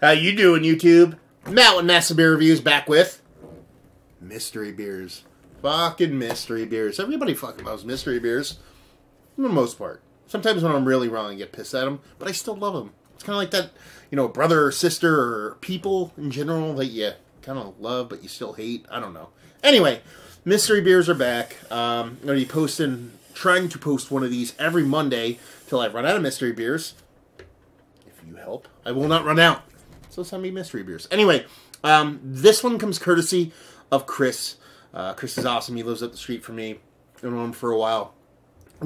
How you doing, YouTube? Matt with Massive Beer Reviews back with mystery beers. Fucking mystery beers. Everybody fucking loves mystery beers. For the most part. Sometimes when I'm really wrong, I get pissed at them, but I still love them. It's kind of like that, you know, brother or sister or people in general that you kind of love, but you still hate. I don't know. Anyway, mystery beers are back. I'm going to be trying to post one of these every Monday till I run out of mystery beers. If you help, I will not run out. So send me mystery beers. Anyway, this one comes courtesy of Chris. Chris is awesome. He lives up the street from me. I've known him for a while.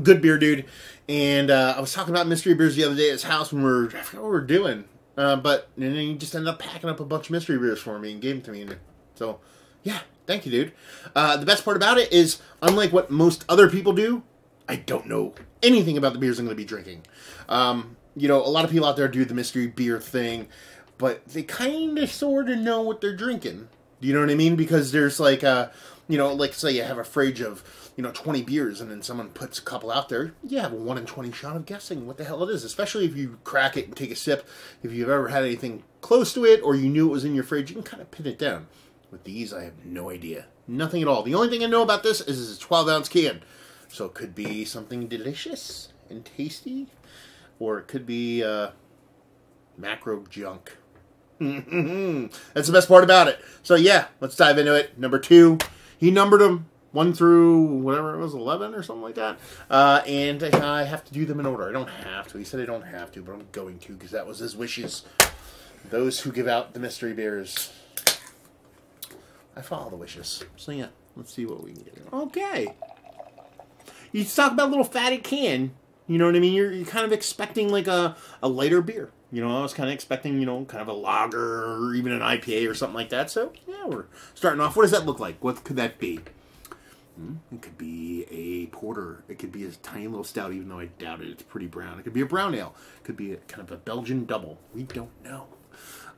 Good beer dude. And I was talking about mystery beers the other day at his house when I forgot what we were doing. But and then he just ended up packing up a bunch of mystery beers for me and gave them to me. So, yeah, thank you, dude. The best part about it is, unlike what most other people do, I don't know anything about the beers I'm going to be drinking. You know, a lot of people out there do the mystery beer thing, but they kind of sort of know what they're drinking. Do you know what I mean? Because there's like, you know, like say you have a fridge of, 20 beers and then someone puts a couple out there. You have a 1 in 20 shot of guessing what the hell it is, especially if you crack it and take a sip. If you've ever had anything close to it or you knew it was in your fridge, you can kind of pin it down. With these, I have no idea. Nothing at all. The only thing I know about this is it's a 12-ounce can. So it could be something delicious and tasty, or it could be macro junk. That's the best part about it. So yeah, let's dive into it. Number 2, he numbered them 1 through whatever it was, 11 or something like that. And I have to do them in order. I don't have to. He said I don't have to, but I'm going to because that was his wishes. Those who give out the mystery beers, I follow the wishes. So yeah, let's see what we can get. Okay. You talk about a little fatty can. You know what I mean? You're kind of expecting like a lighter beer. You know, I was kind of expecting, kind of a lager or even an IPA or something like that. So, yeah, we're starting off. What does that look like? What could that be? It could be a porter. It could be a tiny little stout, even though I doubt it. It's pretty brown. It could be a brown ale. It could be kind of a Belgian double. We don't know.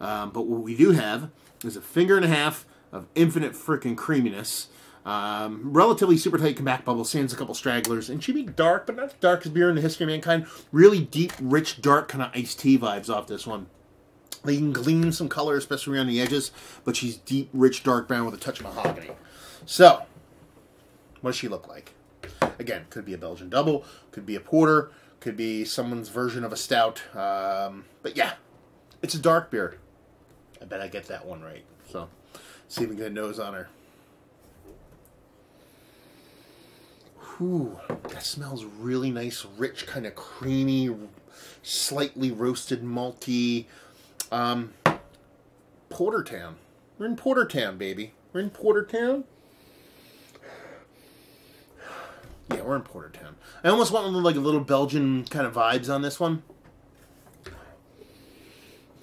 But what we do have is a 1.5 fingers of infinite frickin' creaminess. Relatively super tight compact bubble, sans a couple stragglers, and should be dark, but not as dark as beer in the history of mankind. Really deep, rich, dark kind of iced tea vibes off this one. You can glean some color, especially around the edges, but she's deep, rich, dark brown with a touch of mahogany. So, what does she look like? Again, could be a Belgian double, could be a porter, could be someone's version of a stout. But yeah, it's a dark beer. I bet I get that one right. So, see if we can get a nose on her. Ooh, that smells really nice, rich, kind of creamy, slightly roasted, malty. Portertown. We're in Portertown, baby. We're in Portertown. Yeah, we're in Portertown. I almost want like a little Belgian kind of vibes on this one.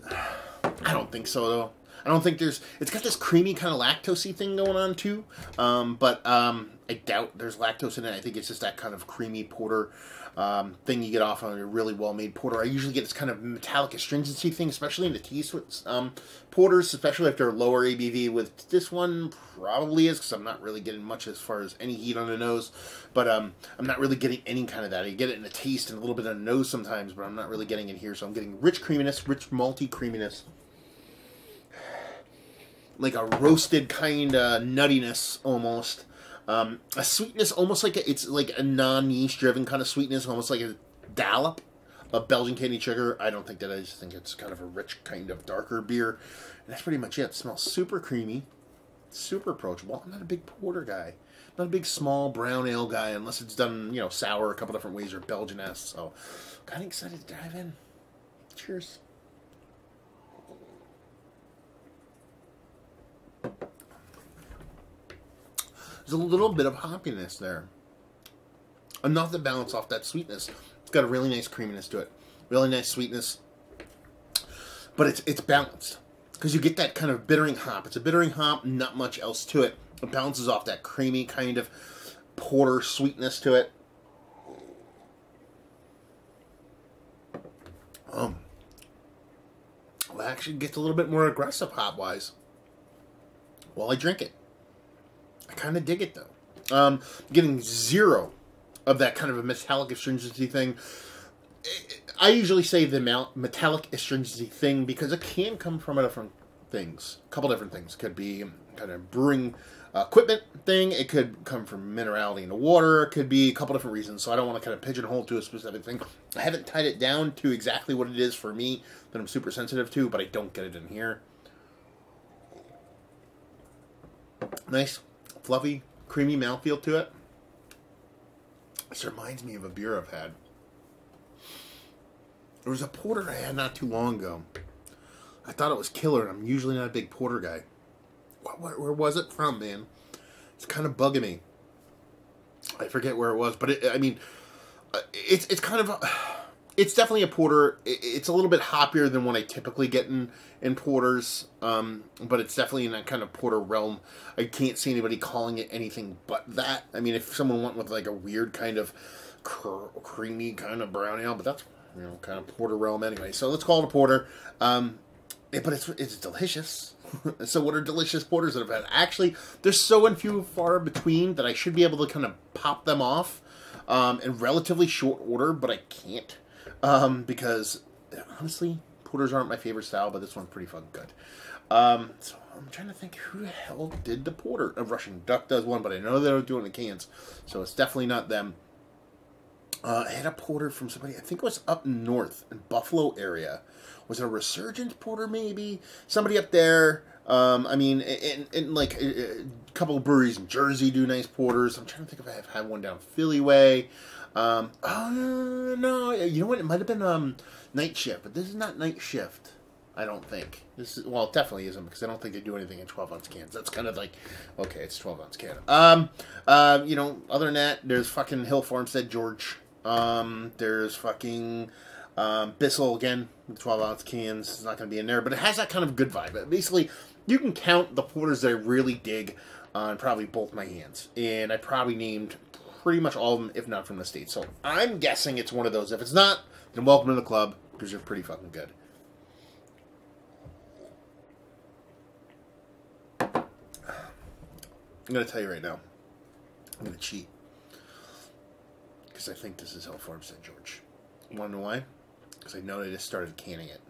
I don't think so, though. I don't think there's... It's got this creamy kind of lactose-y thing going on, too. But I doubt there's lactose in it. I think it's just that kind of creamy porter thing you get off on a really well-made porter. I usually get this kind of metallic astringency thing, especially in the teas with porters, especially if they're lower ABV. With this one, probably is, because I'm not really getting much as far as any heat on the nose. But I'm not really getting any kind of that. I get it in the taste and a little bit on the nose sometimes, but I'm not really getting it here. So I'm getting rich creaminess, rich malty creaminess. Like a roasted kind of nuttiness, almost. A sweetness, almost like it's like a non-yeast driven kind of sweetness, almost like a dollop of Belgian candied sugar. I don't think that. I just think it's kind of a rich kind of darker beer. And that's pretty much it. It smells super creamy, super approachable. I'm not a big porter guy. I'm not a big small brown ale guy unless it's done, sour a couple different ways or Belgian-esque. So, kind of excited to dive in. Cheers. There's a little bit of hoppiness there. Enough to balance off that sweetness. It's got a really nice creaminess to it. Really nice sweetness. But it's balanced. Because you get that kind of bittering hop. It's a bittering hop, not much else to it. It balances off that creamy kind of porter sweetness to it. Well, it actually gets a little bit more aggressive hop-wise while I drink it. I kind of dig it, though. Getting zero of that kind of a metallic astringency thing. I usually say the metallic astringency thing because it can come from different things. A couple different things. Could be kind of brewing equipment thing. It could come from minerality in the water. It could be a couple different reasons. So I don't want to kind of pigeonhole to a specific thing. I haven't tied it down to exactly what it is for me that I'm super sensitive to, but I don't get it in here. Nice, fluffy, creamy mouthfeel to it. This reminds me of a beer I've had. There was a porter I had not too long ago. I thought it was killer, and I'm usually not a big porter guy. Where was it from, man? It's kind of bugging me. I forget where it was, but it's kind of it's definitely a porter. It's a little bit hoppier than what I typically get in porters, but it's definitely in that kind of porter realm. I can't see anybody calling it anything but that. I mean, if someone went with like a weird kind of creamy kind of brown ale, but that's, you know, kind of porter realm anyway. So let's call it a porter. But it's delicious. So what are delicious porters that I've had? Actually, they're so and few far between that I should be able to kind of pop them off in relatively short order, but I can't because honestly, porters aren't my favorite style, but this one's pretty fucking good. So I'm trying to think who the hell did the porter. A Russian Duck does one, but I know they're doing the cans, so it's definitely not them. I had a porter from somebody, I think it was up north in Buffalo area. Was it a Resurgence porter maybe? Somebody up there. I mean, in like a couple of breweries in Jersey do nice porters. I'm trying to think if I've had one down Philly way. Oh, no. You know what? It might have been Night Shift, but this is not Night Shift. I don't think. This is, well, it definitely isn't because I don't think they do anything in 12-ounce cans. That's kind of like, okay, it's 12-ounce can. You know, other than that, there's fucking Hill Farmstead George. There's fucking Bissell again, 12-ounce cans. It's not going to be in there, but it has that kind of good vibe. But basically, you can count the porters that I really dig on probably both my hands, and I probably named pretty much all of them, if not from the States. So I'm guessing it's one of those. If it's not, then welcome to the club because you're pretty fucking good. I'm going to tell you right now, I'm going to cheat. Because I think this is Hill Farmstead George. You want to know why? Because I know they just started canning it.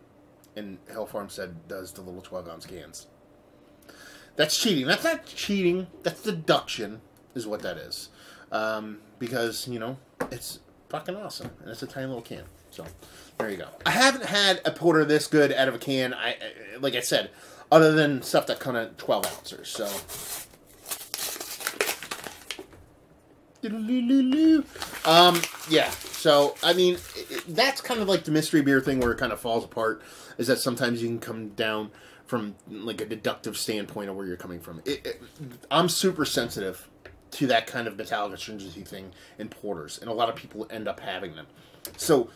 And Hill Farmstead does the little 12-ounce cans. That's cheating. That's not cheating. That's deduction, is what that is. Because, you know, it's fucking awesome. And it's a tiny little can. So, there you go. I haven't had a porter this good out of a can, like I said, other than stuff that kind of 12 ounces. So, yeah, so, I mean, that's kind of like the mystery beer thing where it kind of falls apart, is that sometimes you can come down from, like, a deductive standpoint of where you're coming from. I'm super sensitive to that kind of metallic astringency thing in porters, and a lot of people end up having them. So,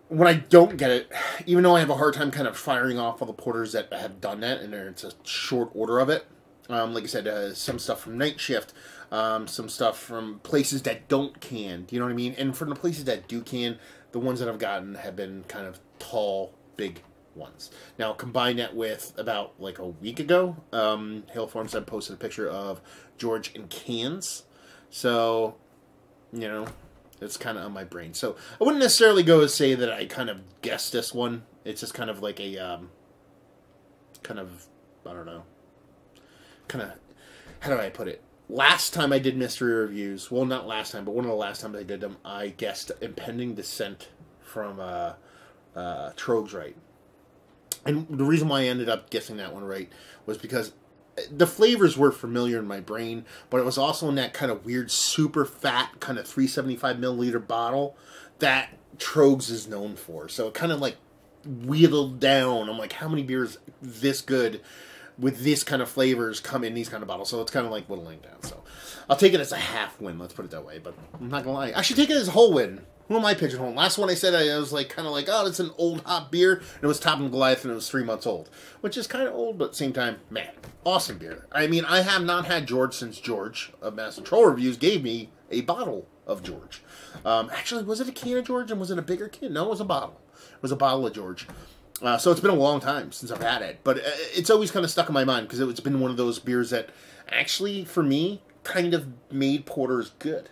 when I don't get it, even though I have a hard time kind of firing off all the porters that have done that, and it's a short order of it, like I said, some stuff from Night Shift, some stuff from places that don't can, you know what I mean? And from the places that do can, the ones that I've gotten have been kind of tall, big ones. Now, combine that with about like a week ago, Hill Farmstead posted a picture of George in cans. So, you know, it's kind of on my brain. So, I wouldn't necessarily go and say that I kind of guessed this one. It's just kind of like a, kind of, I don't know, kind of, how do I put it? Last time I did mystery reviews, well, not last time, but one of the last times I did them, I guessed Impending Descent from Tröegs right. And the reason why I ended up guessing that one right was because the flavors were familiar in my brain, but it was also in that kind of weird, super fat, kind of 375 milliliter bottle that Tröegs is known for. So it kind of like wheeled down. I'm like, how many beers this good with this kind of flavors come in these kind of bottles? So it's kind of like whittling down. So I'll take it as a half win, let's put it that way. But I'm not going to lie. I should take it as a whole win. Who am I pigeonholing? Last one I said, I was like, kind of like, oh, it's an old hot beer. And it was Topping Goliath and it was 3 months old. Which is kind of old, but at the same time, man, awesome beer. I mean, I have not had George since George of Master Troll Reviews gave me a bottle of George. Actually, was it a can of George and was it a bigger can? No, it was a bottle. It was a bottle of George. So it's been a long time since I've had it. But it's always kind of stuck in my mind because it's been one of those beers that actually, for me, kind of made porters good.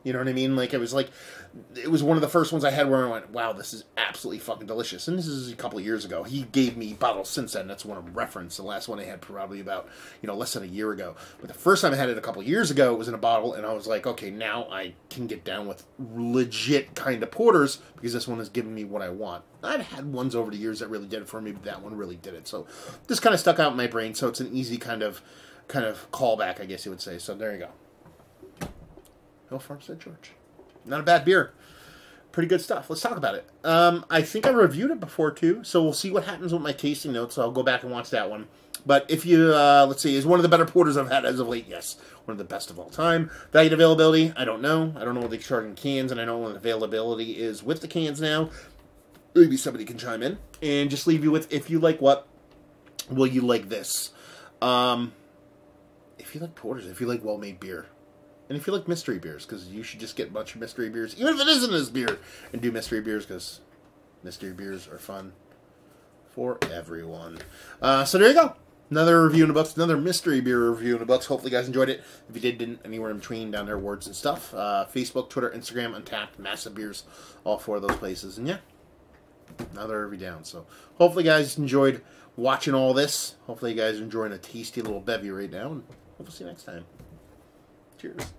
You know what I mean? Like, it was one of the first ones I had where I went, wow, this is absolutely fucking delicious. And this is a couple of years ago. He gave me bottles since then. That's one of them referenced. The last one I had probably about, less than a year ago. But the first time I had it a couple of years ago, it was in a bottle, and I was like, okay, now I can get down with legit kind of porters, because this one is giving me what I want. I've had ones over the years that really did it for me, but that one really did it. So this kind of stuck out in my brain, so it's an easy kind of callback, I guess you would say. So there you go. Hill Farmstead George. Not a bad beer. Pretty good stuff. Let's talk about it. I think I reviewed it before, too, so we'll see what happens with my tasting notes. So I'll go back and watch that one. But if you, let's see, is one of the better porters I've had as of late? Yes. One of the best of all time. Value availability? I don't know. I don't know what they charge in cans, and I don't know what availability is with the cans now. Maybe somebody can chime in. And just leave you with, if you like what, will you like this? If you like porters, if you like well-made beer. And if you like mystery beers, because you should just get a bunch of mystery beers, even if it isn't this beer, and do mystery beers, because mystery beers are fun for everyone. So there you go. Another review in the books, another mystery beer review in the books. Hopefully you guys enjoyed it. If you didn't, anywhere in between, down there, words and stuff. Facebook, Twitter, Instagram, Untapped, Massive Beers, all four of those places. And yeah, another review down. So hopefully you guys enjoyed watching all this. Hopefully you guys are enjoying a tasty little bevy right now. And we'll see you next time. Cheers.